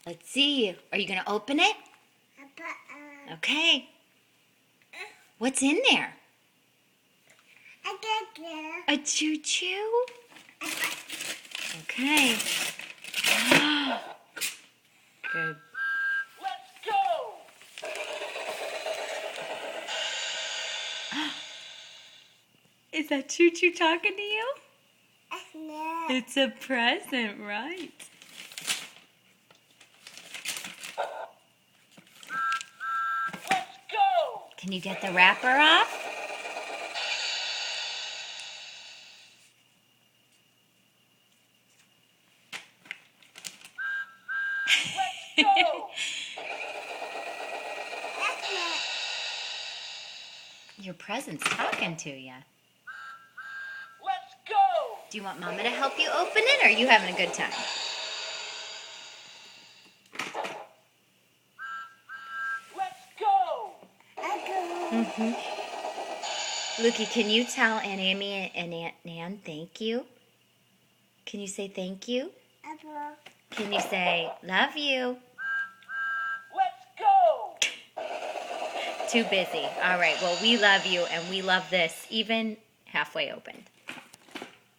Let's see. Are you going to open it? Okay. What's in there? A choo-choo? Okay. Good. Let's go! Is that choo-choo talking to you? No. It's a present, right? Let's go! Can you get the wrapper off? Let's go! Your present's talking to you. Let's go! Do you want Mama to help you open it, or are you having a good time? Let's go! Lukey, can you tell Aunt Amy and Aunt Nan thank you? Can you say thank you? Can you say love you? Let's go! Too busy. All right, well, we love you, and we love this, even halfway opened.